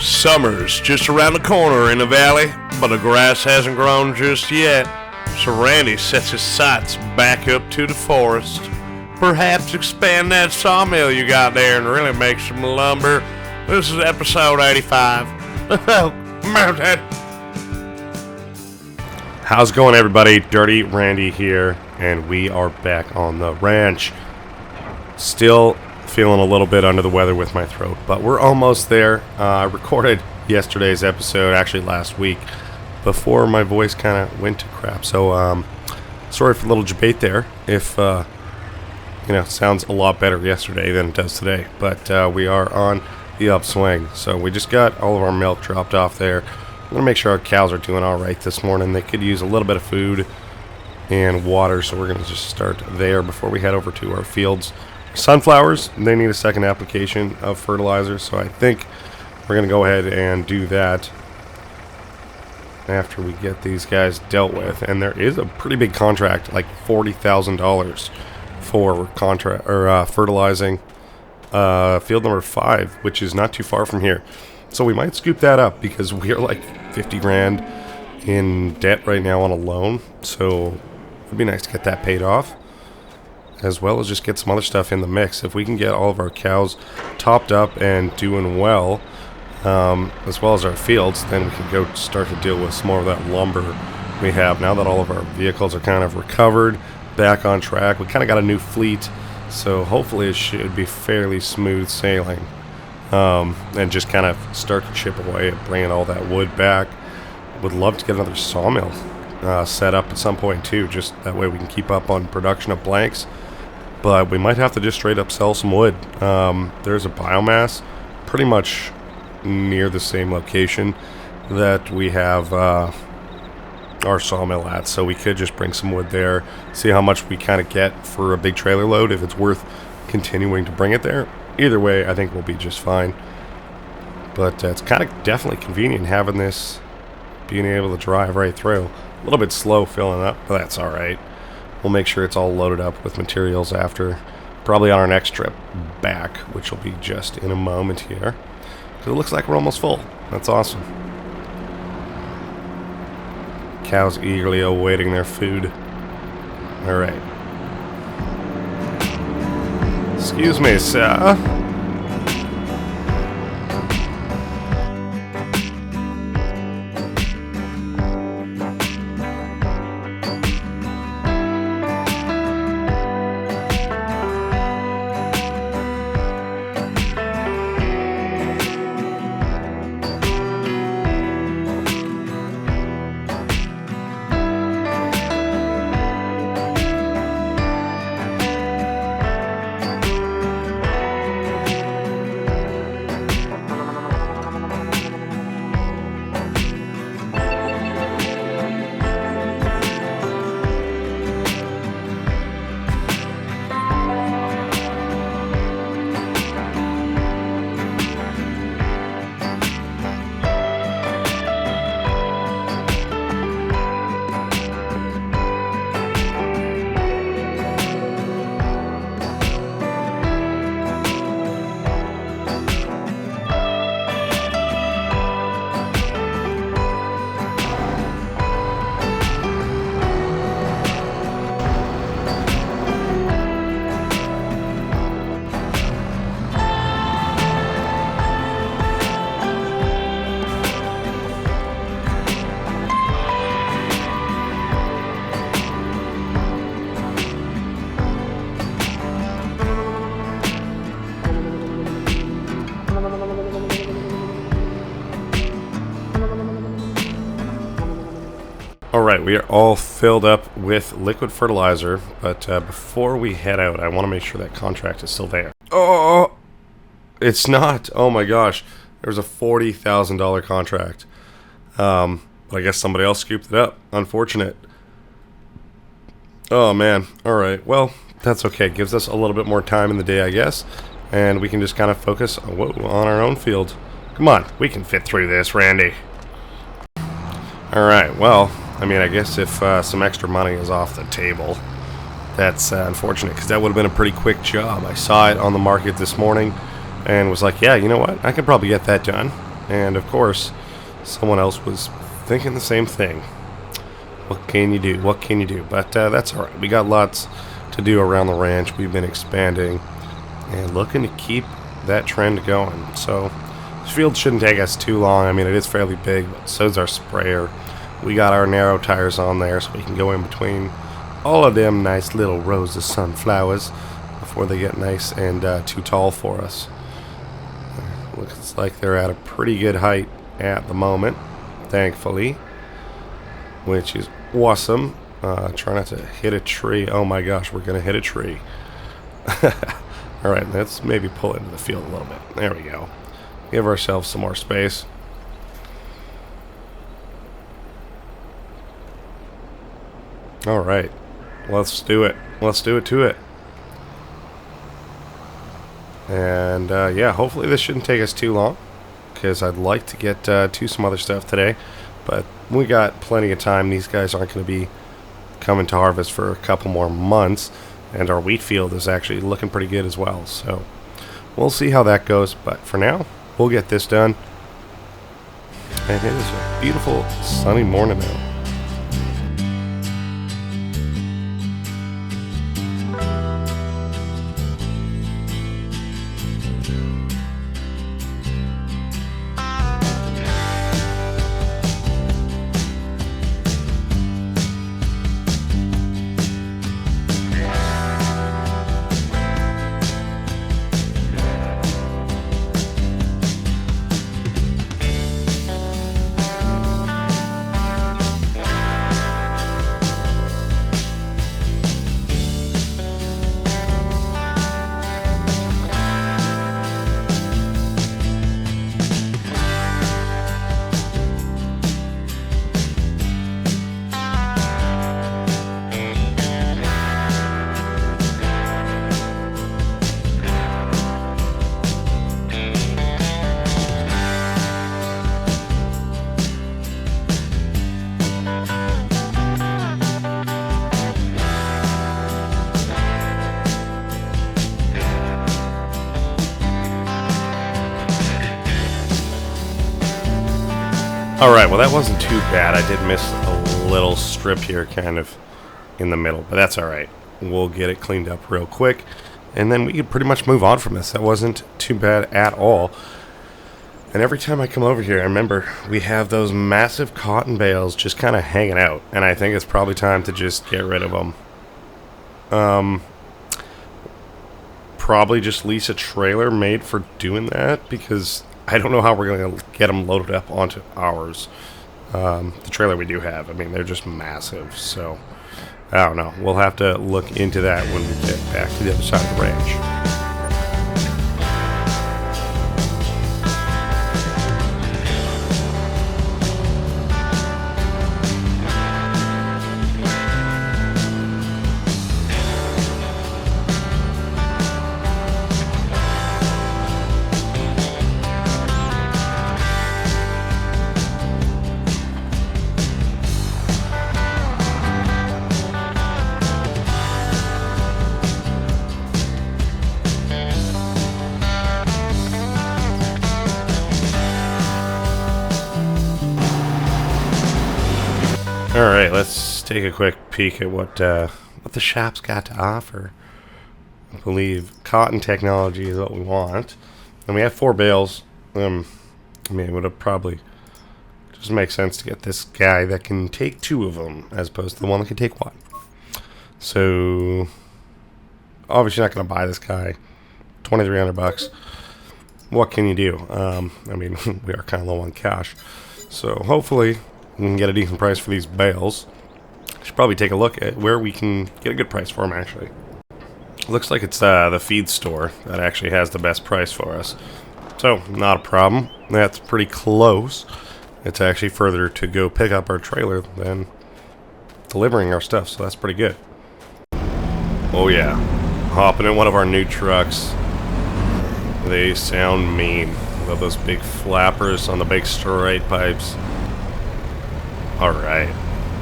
Summer's just around the corner in the valley, but the grass hasn't grown just yet. So Randy sets his sights back up to the forest. Perhaps expand that sawmill you got there and really make some lumber. This is episode 85. How's it going, everybody? Dirty Randy here, and we are back on the ranch. Still feeling a little bit under the weather with my throat, but we're almost there. I recorded yesterday's episode, actually last week, before my voice kind of went to crap. So, sorry for a little debate there. If, sounds a lot better yesterday than it does today. But we are on the upswing. So we just got all of our milk dropped off there. I'm going to make sure our cows are doing all right this morning. They could use a little bit of food and water, so we're going to just start there before we head over to our fields. Sunflowers, they need a second application of fertilizer, so I think we're going to go ahead and do that after we get these guys dealt with. And there is a pretty big contract, like $40,000 for fertilizing field number 5, which is not too far from here. So we might scoop that up because we are like 50 grand in debt right now on a loan, so it'd be nice to get that paid off, as well as just get some other stuff in the mix. If we can get all of our cows topped up and doing well, as well as our fields, then we can go start to deal with some more of that lumber we have. Now that all of our vehicles are kind of recovered, back on track, we kind of got a new fleet, so hopefully it should be fairly smooth sailing, and just kind of start to chip away at bringing all that wood back. Would love to get another sawmill set up at some point too, just that way we can keep up on production of blanks. But we might have to just straight up sell some wood. There's a biomass pretty much near the same location that we have our sawmill at, so we could just bring some wood there, see how much we kind of get for a big trailer load, if it's worth continuing to bring it there. Either way, I think we'll be just fine. But it's kind of definitely convenient having this, being able to drive right through. A little bit slow filling up, but that's alright. We'll make sure it's all loaded up with materials after, probably on our next trip back, which will be just in a moment here. It looks like we're almost full. That's awesome. Cows eagerly awaiting their food. Alright. Excuse me, sir. Alright, we are all filled up with liquid fertilizer, but before we head out, I want to make sure that contract is still there. Oh, it's not. Oh my gosh. There's a $40,000 contract. But I guess somebody else scooped it up. Unfortunate. Oh man. Alright, well, that's okay. Gives us a little bit more time in the day, I guess. And we can just kind of focus on our own field. Come on, we can fit through this, Randy. Alright, well, I mean, I guess if some extra money is off the table, that's unfortunate, because that would have been a pretty quick job. I saw it on the market this morning and was like, yeah, you know what? I could probably get that done. And of course, someone else was thinking the same thing. What can you do? What can you do? But that's alright. We got lots to do around the ranch. We've been expanding and looking to keep that trend going. So this field shouldn't take us too long. I mean, it is fairly big, but so is our sprayer. We got our narrow tires on there so we can go in between all of them nice little rows of sunflowers before they get nice and too tall for us. Looks like they're at a pretty good height at the moment, thankfully, which is awesome. Try not to hit a tree. Oh my gosh, we're going to hit a tree. Alright, let's maybe pull into the field a little bit. There we go. Give ourselves some more space. Alright, let's do it. Let's do it to it. And yeah, hopefully this shouldn't take us too long, because I'd like to get to some other stuff today. But we got plenty of time. These guys aren't going to be coming to harvest for a couple more months. And our wheat field is actually looking pretty good as well. So we'll see how that goes. But for now, we'll get this done. And it is a beautiful sunny morning now. Alright, well that wasn't too bad. I did miss a little strip here kind of in the middle, but that's alright. We'll get it cleaned up real quick, and then we could pretty much move on from this. That wasn't too bad at all. And every time I come over here, I remember we have those massive cotton bales just kind of hanging out, and I think it's probably time to just get rid of them. Probably just lease a trailer made for doing that, because I don't know how we're going to get them loaded up onto ours. The trailer we do have, I mean, they're just massive, so I don't know. We'll have to look into that when we get back to the other side of the ranch. Alright, let's take a quick peek at what the shop's got to offer. I believe cotton technology is what we want. And we have 4 bales. I mean, it would have probably just make sense to get this guy that can take 2 of them as opposed to the one that can take 1. So, obviously not going to buy this guy. $2,300. What can you do? I mean, we are kind of low on cash. So, hopefully we can get a decent price for these bales. Should probably take a look at where we can get a good price for them, actually. Looks like it's the feed store that actually has the best price for us. So, not a problem. That's pretty close. It's actually further to go pick up our trailer than delivering our stuff, so that's pretty good. Oh yeah, hopping in one of our new trucks. They sound mean. Love those big flappers on the big straight pipes. Alright,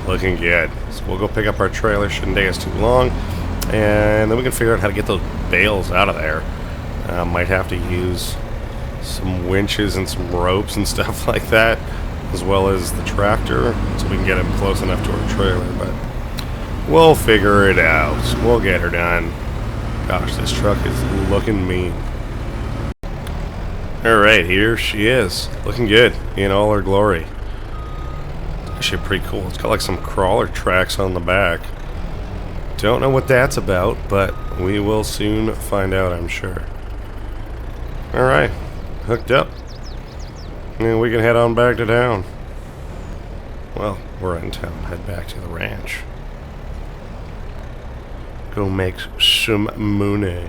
looking good. So we'll go pick up our trailer, shouldn't take us too long, and then we can figure out how to get those bales out of there. Might have to use some winches and some ropes and stuff like that, as well as the tractor, so we can get him close enough to our trailer, but we'll figure it out. We'll get her done. Gosh, this truck is looking mean. Alright, here she is. Looking good in all her glory. Actually pretty cool. It's got like some crawler tracks on the back. Don't know what that's about, but we will soon find out, I'm sure. Alright, hooked up. And we can head on back to town. Well, we're in town. Head back to the ranch. Go make some money.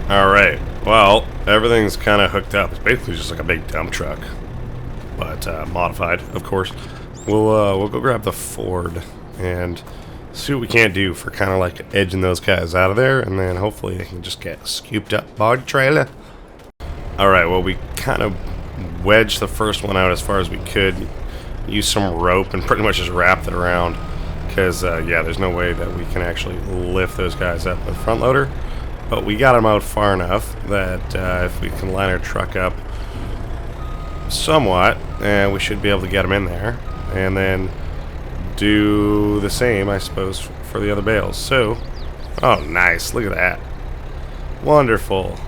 Alright, well, everything's kind of hooked up. It's basically just like a big dump truck, but modified, of course. We'll go grab the Ford and see what we can't do for kind of like edging those guys out of there, and then hopefully they can just get a scooped up bog trailer. Alright, well, we kind of wedged the first one out as far as we could. Use some rope and pretty much just wrapped it around, because, yeah, there's no way that we can actually lift those guys up with a front loader. But we got them out far enough that if we can line our truck up somewhat, we should be able to get them in there. And then do the same, I suppose, for the other bales. So, oh, nice. Look at that. Wonderful.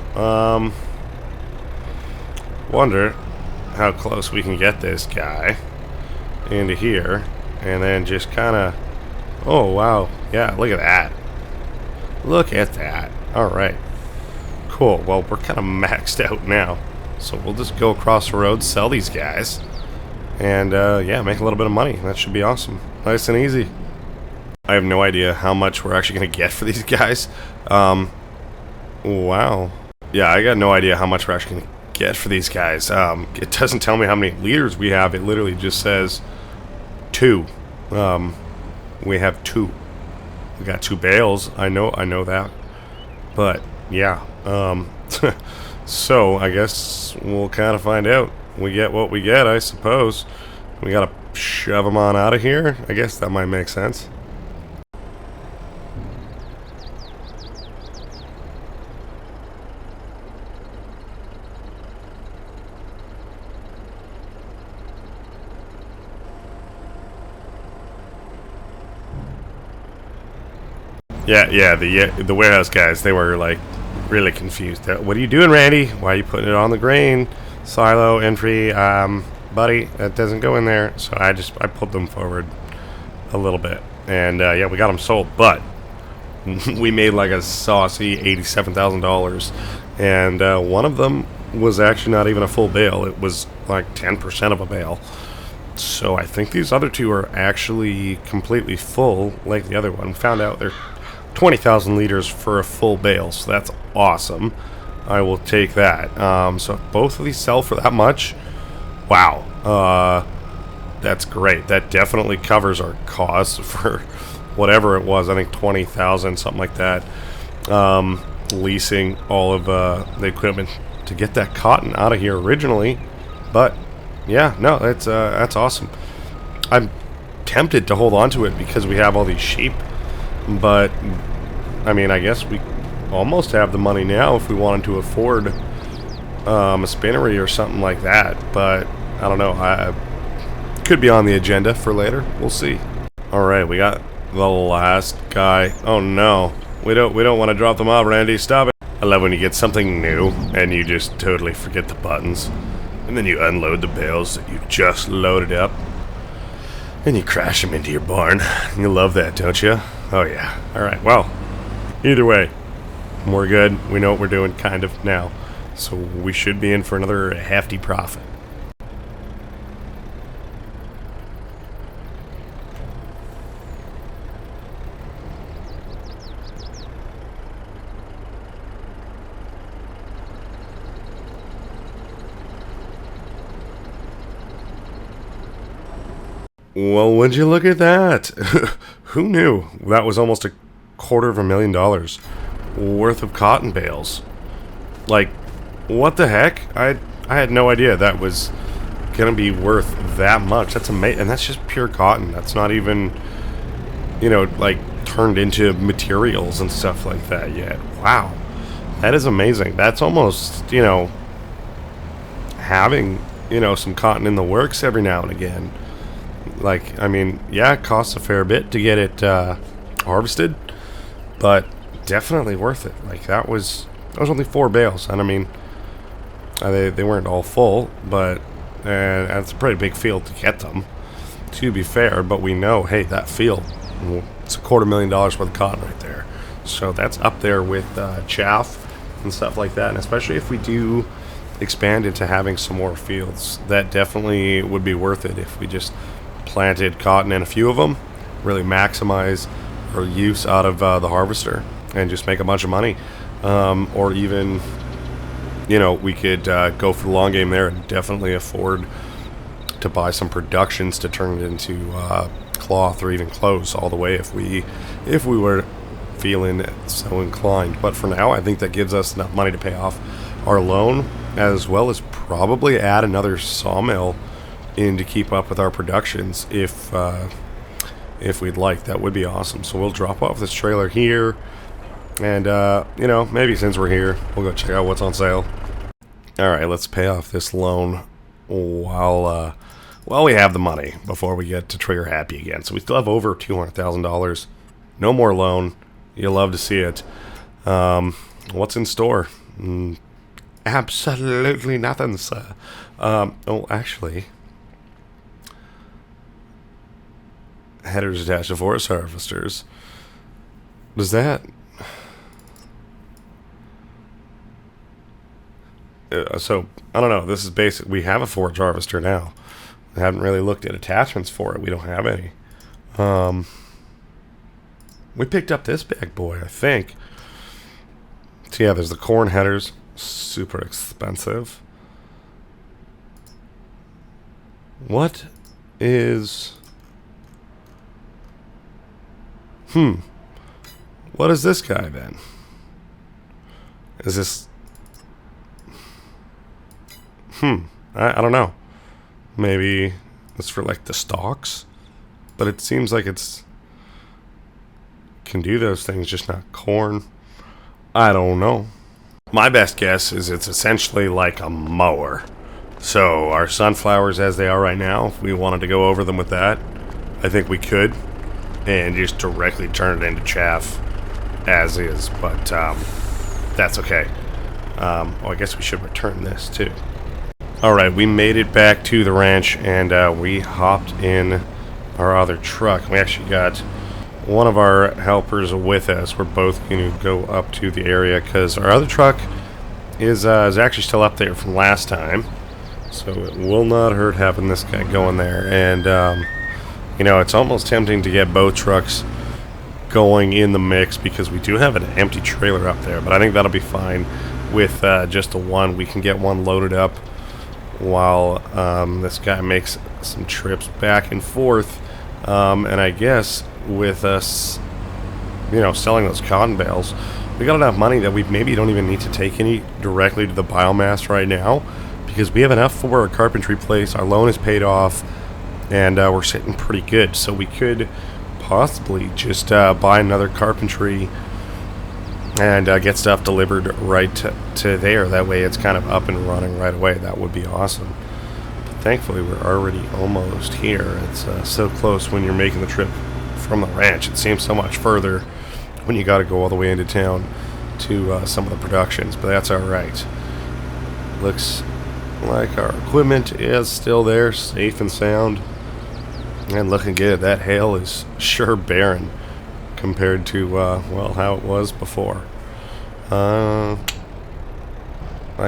Wonder how close we can get this guy into here. And then just kind of... Oh, wow. Yeah, look at that. Look at that. Alright. Cool. Well, we're kind of maxed out now. So we'll just go across the road, sell these guys, and, yeah, make a little bit of money. That should be awesome. Nice and easy. I have no idea how much we're actually going to get for these guys. Wow. Yeah, I got no idea how much we're actually going to get for these guys. It doesn't tell me how many liters we have. It literally just says 2. We have 2. We got 2 bales. I know that. But, yeah, so I guess we'll kind of find out. We get what we get, I suppose. We gotta shove them on out of here. I guess that might make sense. Yeah, the warehouse guys, they were like really confused. What are you doing, Randy? Why are you putting it on the grain silo entry? Buddy, that doesn't go in there. So I pulled them forward a little bit, and yeah, we got them sold. But we made like a saucy $87,000, and one of them was actually not even a full bale. It was like 10% of a bale. So I think these other 2 are actually completely full, like the other one. We found out they're 20,000 liters for a full bale, so that's awesome. I will take that. So if both of these sell for that much, wow, that's great. That definitely covers our costs for whatever it was. I think 20,000, something like that. Leasing all of the equipment to get that cotton out of here originally, but yeah, no, that's awesome. I'm tempted to hold on to it because we have all these sheep. But, I mean, I guess we almost have the money now if we wanted to afford a spinnery or something like that. But, I don't know. I could be on the agenda for later. We'll see. Alright, we got the last guy. Oh, no. We don't want to drop them off, Randy. Stop it. I love when you get something new and you just totally forget the buttons. And then you unload the bales that you just loaded up. And you crash them into your barn. You love that, don't you? Oh, yeah. Alright, well, either way, we're good. We know what we're doing, kind of, now. So we should be in for another hefty profit. Well, would you look at that? Who knew that was almost $250,000 worth of cotton bales? Like, what the heck? I had no idea that was gonna be worth that much. That's amazing, and that's just pure cotton. That's not even, like turned into materials and stuff like that yet. Wow, that is amazing. That's almost, having, some cotton in the works every now and again. Like, I mean, yeah, it costs a fair bit to get it harvested, but definitely worth it. Like, that was only 4 bales, and I mean, they weren't all full, but that's a pretty big field to get them, to be fair. But we know, hey, that field, it's $250,000 worth of cotton right there. So that's up there with chaff and stuff like that, and especially if we do expand into having some more fields, that definitely would be worth it if we just planted cotton in a few of them, really maximize our use out of the harvester and just make a bunch of money. Or even, we could go for the long game there and definitely afford to buy some productions to turn it into cloth or even clothes all the way if we were feeling so inclined. But for now, I think that gives us enough money to pay off our loan, as well as probably add another sawmill in to keep up with our productions if we'd like. That would be awesome. So we'll drop off this trailer here, and maybe since we're here, we'll go check out what's on sale. Alright, let's pay off this loan while we have the money before we get to trigger happy again. So we still have over $200,000. No more loan. You'll love to see it. What's in store? Absolutely nothing, sir. Actually, headers attached to forest harvesters. Does that... so, I don't know. This is basic. We have a forage harvester now. I haven't really looked at attachments for it. We don't have any. We picked up this big boy, I think. So yeah, there's the corn headers. Super expensive. What is... What is this guy then? Is this... I don't know. Maybe it's for like the stalks? But it seems like it's... can do those things, just not corn. I don't know. My best guess is it's essentially like a mower. So our sunflowers as they are right now, if we wanted to go over them with that, I think we could. And just directly turn it into chaff as is. But that's okay. I guess we should return this too. Alright, we made it back to the ranch, and we hopped in our other truck. We actually got one of our helpers with us. We're both going to go up to the area because our other truck is actually still up there from last time. So it will not hurt having this guy going there. And, it's almost tempting to get both trucks going in the mix because we do have an empty trailer up there. But I think that'll be fine with just the one. We can get one loaded up while this guy makes some trips back and forth. And I guess with us, selling those cotton bales, we got enough money that we maybe don't even need to take any directly to the biomass right now because we have enough for our carpentry place. Our loan is paid off, and we're sitting pretty good. So we could possibly just buy another carpentry and get stuff delivered right to there. That way it's kind of up and running right away. That would be awesome. But thankfully, we're already almost here. It's so close when you're making the trip from the ranch. It seems so much further when you got to go all the way into town to some of the productions, but that's alright. Looks like our equipment is still there, safe and sound, and looking good. That hail is sure barren compared to, how it was before. I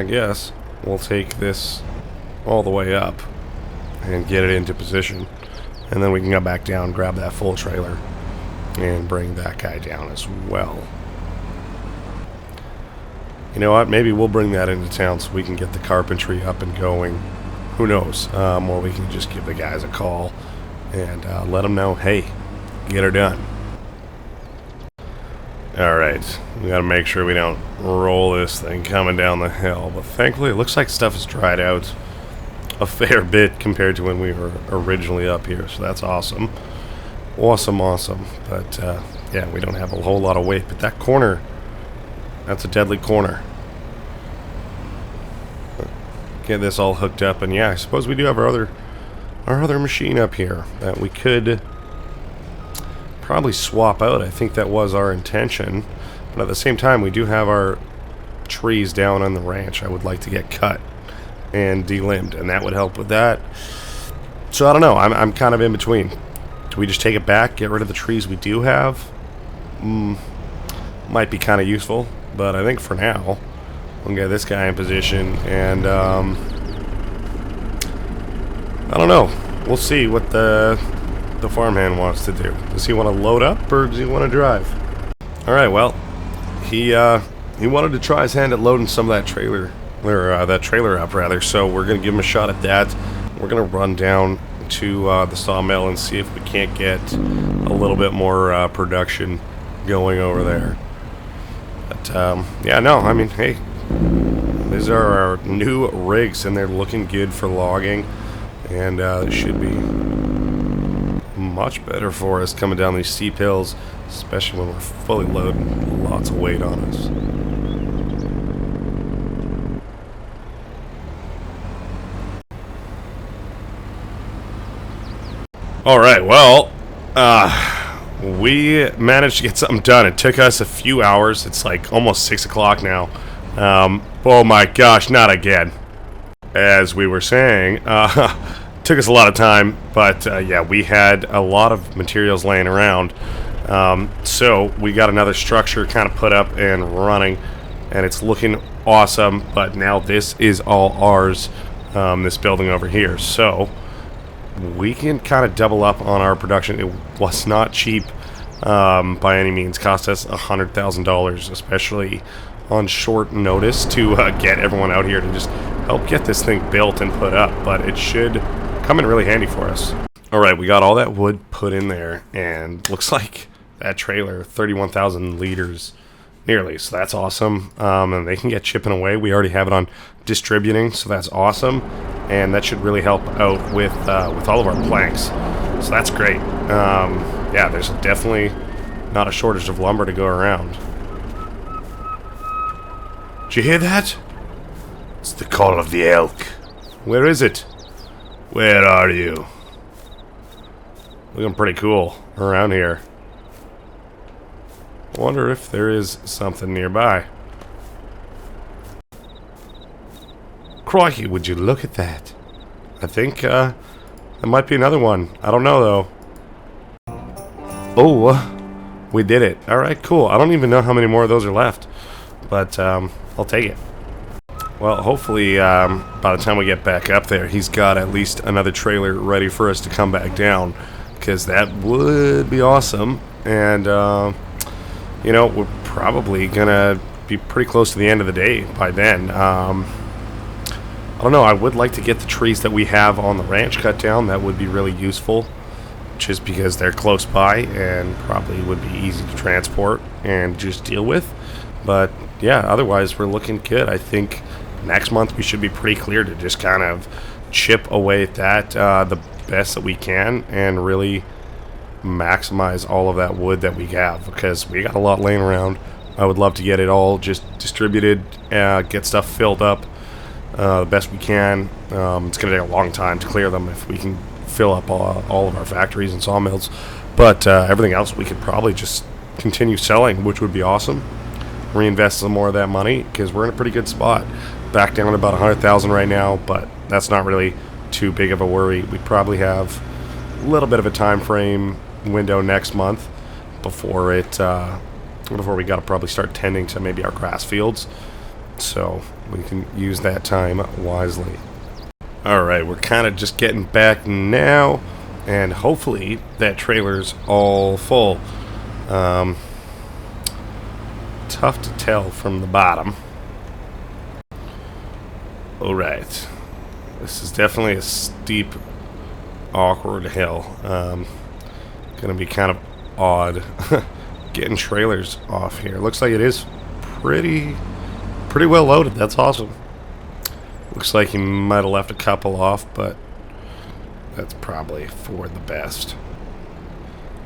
guess we'll take this all the way up and get it into position, and then we can go back down, grab that full trailer, and bring that guy down as well. You know what? Maybe we'll bring that into town so we can get the carpentry up and going. Who knows? Or we can just give the guys a call and let them know, hey, get her done. Alright, we gotta make sure we don't roll this thing coming down the hill. But thankfully, it looks like stuff has dried out a fair bit compared to when we were originally up here. So that's awesome. Awesome. But, yeah, we don't have a whole lot of weight. But that corner, that's a deadly corner. Get this all hooked up. And, yeah, I suppose we do have our other machine up here that we could probably swap out. I think that was our intention, but at the same time we do have our trees down on the ranch I would like to get cut and delimbed, and that would help with that. So I don't know, I'm kind of in between. Do we just take it back, get rid of the trees we do have? Might be kind of useful, but I think for now we'll get this guy in position, and I don't know, we'll see what the farmhand wants to do. Does he want to load up, or does he want to drive? Alright, well, he wanted to try his hand at loading some of that trailer, or that trailer up, rather, so we're going to give him a shot at that. We're going to run down to the sawmill and see if we can't get a little bit more production going over there. But, yeah, no, I mean, hey, these are our new rigs, and they're looking good for logging, and it should be much better for us coming down these steep hills, especially when we're fully loaded, lots of weight on us. Alright, well, we managed to get something done. It took us a few hours. It's like almost 6 o'clock now. Oh my gosh, not again. As we were saying, took us a lot of time, but yeah, we had a lot of materials laying around. So we got another structure kind of put up and running, and it's looking awesome. But now this is all ours, this building over here. So we can kind of double up on our production. It was not cheap by any means. Cost us $100,000, especially on short notice, to get everyone out here to just help get this thing built and put up. But it should come in really handy for us. Alright, we got all that wood put in there, and looks like that trailer, 31,000 liters nearly, so that's awesome. And they can get chipping away. We already have it on distributing, so that's awesome, and that should really help out with all of our planks, so that's great. Yeah, there's definitely not a shortage of lumber to go around. Did you hear that? It's the call of the elk. Where is it? Where are you? Looking pretty cool around here. I wonder if there is something nearby. Crikey, would you look at that? I think there might be another one. I don't know, though. Oh, we did it. Alright, cool. I don't even know how many more of those are left, but I'll take it. Well, hopefully by the time we get back up there, he's got at least another trailer ready for us to come back down, because that would be awesome. And you know, we're probably gonna be pretty close to the end of the day by then. I don't know, I would like to get the trees that we have on the ranch cut down. That would be really useful, just because they're close by and probably would be easy to transport and just deal with. But yeah, otherwise we're looking good. I think next month we should be pretty clear to just kind of chip away at that the best that we can, and really maximize all of that wood that we have, because we got a lot laying around. I would love to get it all just distributed, get stuff filled up the best we can. It's going to take a long time to clear them if we can fill up all of our factories and sawmills, but everything else we could probably just continue selling, which would be awesome. Reinvest some more of that money, because we're in a pretty good spot. Back down to about 100,000 right now, but that's not really too big of a worry. We probably have a little bit of a time frame window next month before we got to probably start tending to maybe our grass fields, so we can use that time wisely. Alright, we're kind of just getting back now, and hopefully that trailer's all full. Tough to tell from the bottom. Alright, this is definitely a steep, awkward hill. Gonna be kind of odd getting trailers off here. Looks like it is pretty well loaded. That's awesome. Looks like he might have left a couple off, but that's probably for the best.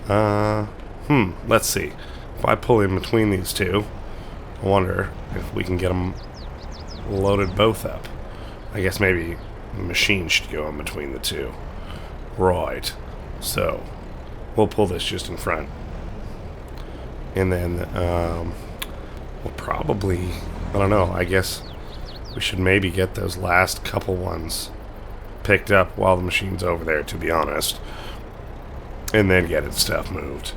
Let's see. If I pull in between these two, I wonder if we can get them loaded both up. I guess maybe the machine should go in between the two. Right. So, we'll pull this just in front. And then, we'll probably, I don't know, I guess we should maybe get those last couple ones picked up while the machine's over there, to be honest. And then get its stuff moved.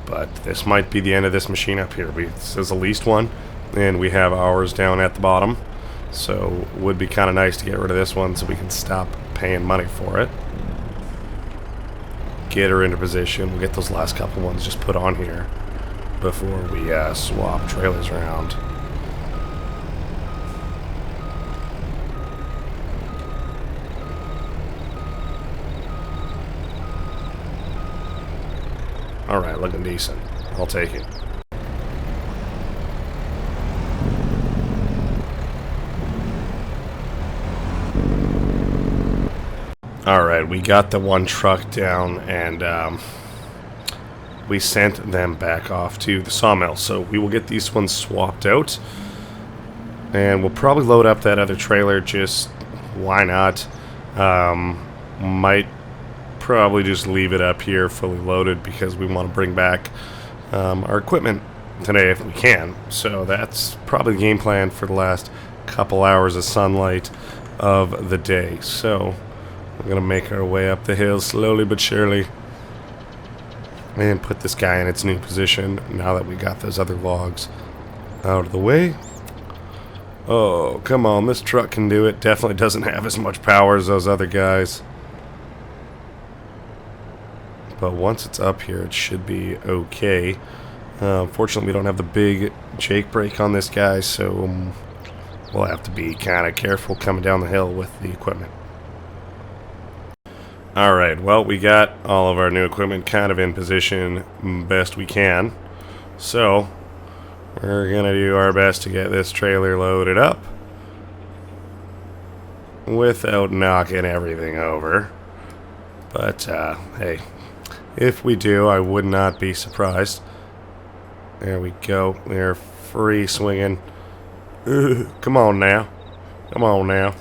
But this might be the end of this machine up here. It says the least one, and we have ours down at the bottom. So it would be kind of nice to get rid of this one so we can stop paying money for it. Get her into position. We'll get those last couple ones just put on here before we swap trailers around. Alright, looking decent. I'll take it. Alright, we got the one truck down, and we sent them back off to the sawmill. So we will get these ones swapped out, and we'll probably load up that other trailer. Just why not? Might probably just leave it up here fully loaded because we want to bring back our equipment today if we can. So that's probably the game plan for the last couple hours of sunlight of the day. So we're going to make our way up the hill slowly but surely and put this guy in its new position now that we got those other logs out of the way. Oh, come on, this truck can do it. Definitely doesn't have as much power as those other guys. But once it's up here, it should be okay. Fortunately, we don't have the big Jake brake on this guy, so we'll have to be kind of careful coming down the hill with the equipment. Alright, well, we got all of our new equipment kind of in position best we can. So, we're going to do our best to get this trailer loaded up without knocking everything over. But, hey, if we do, I would not be surprised. There we go. They're free swinging. Come on now. Come on now.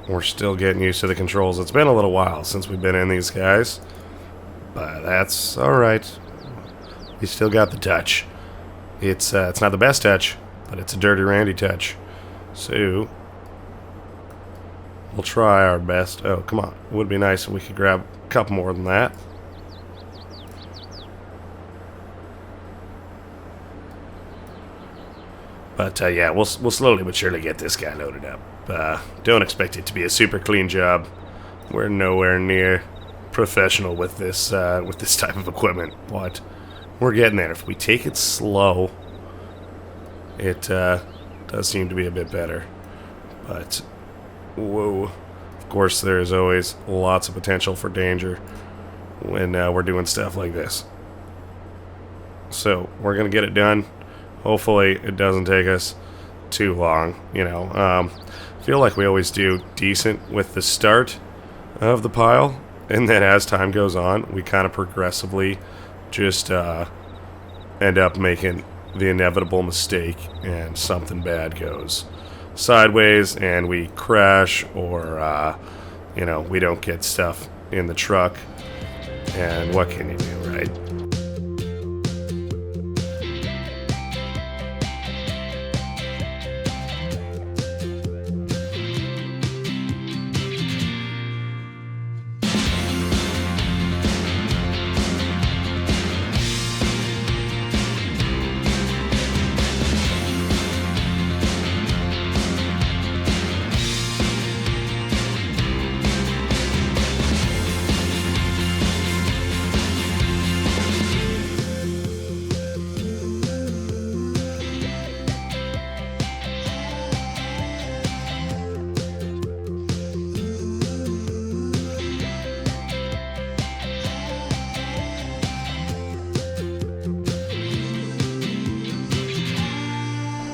We're still getting used to the controls. It's been a little while since we've been in these guys, but that's alright. We still got the touch. It's not the best touch, but it's a Dirty Randy touch. So we'll try our best. Oh, come on. It would be nice if we could grab a couple more than that. But, yeah, we'll slowly but surely get this guy loaded up. Don't expect it to be a super clean job. We're nowhere near professional with this type of equipment, but we're getting there. If we take it slow, it does seem to be a bit better. But, whoa. Of course, there's always lots of potential for danger when we're doing stuff like this. So, we're going to get it done. Hopefully, it doesn't take us too long, you know. I feel like we always do decent with the start of the pile, and then as time goes on, we kind of progressively just end up making the inevitable mistake, and something bad goes sideways, and we crash, or, you know, we don't get stuff in the truck, and what can you do, right?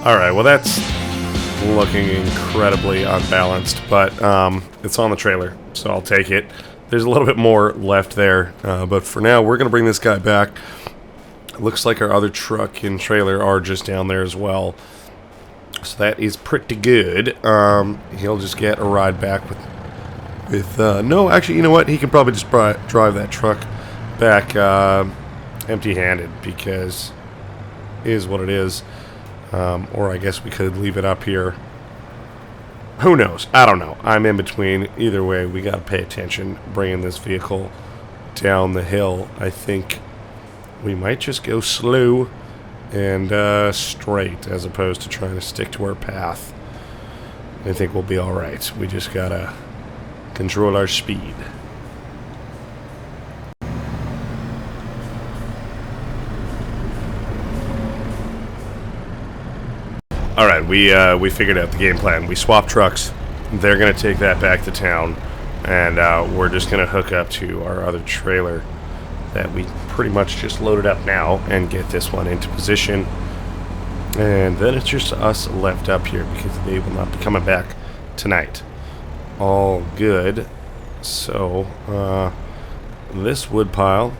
Alright, well that's looking incredibly unbalanced, but it's on the trailer, so I'll take it. There's a little bit more left there, but for now we're going to bring this guy back. It looks like our other truck and trailer are just down there as well, so that is pretty good. He'll just get a ride back with no, actually, you know what? He could probably just drive that truck back empty-handed, because it is what it is. Or I guess we could leave it up here. Who knows? I don't know. I'm in between. Either way, we got to pay attention bringing this vehicle down the hill. I think we might just go slow and straight as opposed to trying to stick to our path. I think we'll be alright. We just got to control our speed. Alright, we figured out the game plan. We swapped trucks. They're going to take that back to town. And we're just going to hook up to our other trailer that we pretty much just loaded up now and get this one into position. And then it's just us left up here because they will not be coming back tonight. All good. So, this wood pile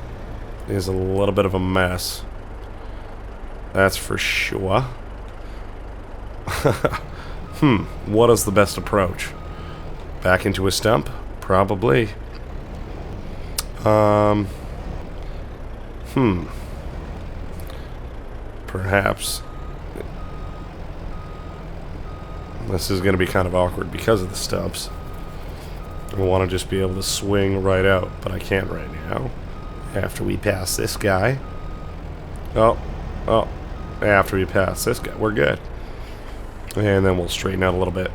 is a little bit of a mess. That's for sure. What is the best approach? Back into a stump? Probably. Perhaps. This is going to be kind of awkward because of the stumps. I want to just be able to swing right out, but I can't right now. After we pass this guy. Oh. After we pass this guy, we're good. And then we'll straighten out a little bit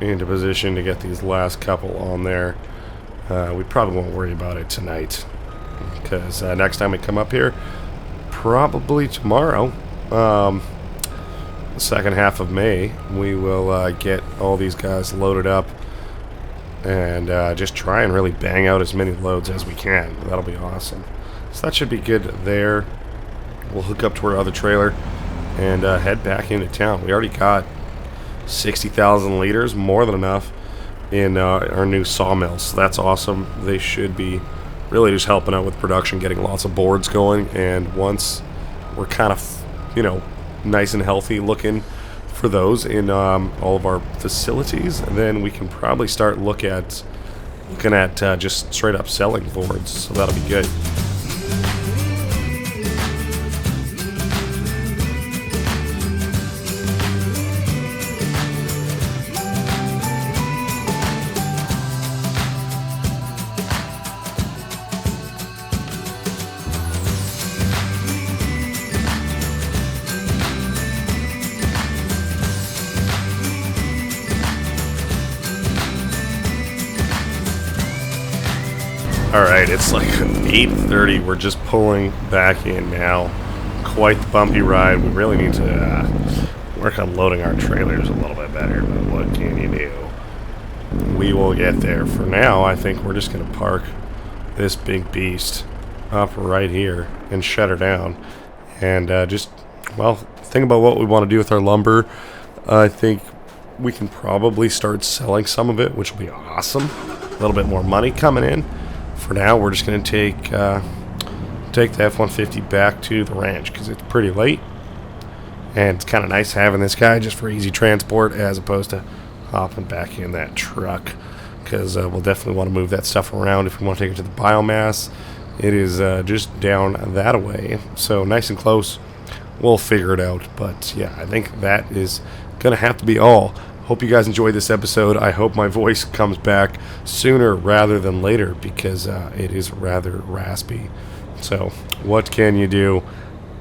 into position to get these last couple on there. We probably won't worry about it tonight, because next time we come up here, probably tomorrow, the second half of May, we will get all these guys loaded up and just try and really bang out as many loads as we can. That'll be awesome. So that should be good there. We'll hook up to our other trailer and head back into town. We already got 60,000 liters, more than enough, in our new sawmill. So that's awesome. They should be really just helping out with production, getting lots of boards going. And once we're kind of, nice and healthy looking for those in all of our facilities, then we can probably start looking at just straight up selling boards. So that'll be good. Alright, it's like 8:30. We're just pulling back in now. Quite the bumpy ride. We really need to work on loading our trailers a little bit better, but what can you do? We will get there. For now, I think we're just going to park this big beast up right here and shut her down. And think about what we want to do with our lumber. I think we can probably start selling some of it, which will be awesome. A little bit more money coming in. For now, we're just going to take the F-150 back to the ranch because it's pretty late. And it's kind of nice having this guy just for easy transport as opposed to hopping back in that truck. Because we'll definitely want to move that stuff around if we want to take it to the biomass. It is just down that way. So nice and close. We'll figure it out. But yeah, I think that is going to have to be all. Hope you guys enjoyed this episode. I hope my voice comes back sooner rather than later because it is rather raspy. So what can you do?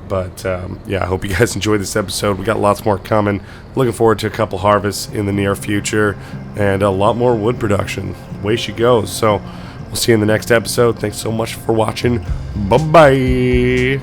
But yeah, I hope you guys enjoyed this episode. We got lots more coming. Looking forward to a couple harvests in the near future and a lot more wood production. Way she goes. So we'll see you in the next episode. Thanks so much for watching. Bye-bye.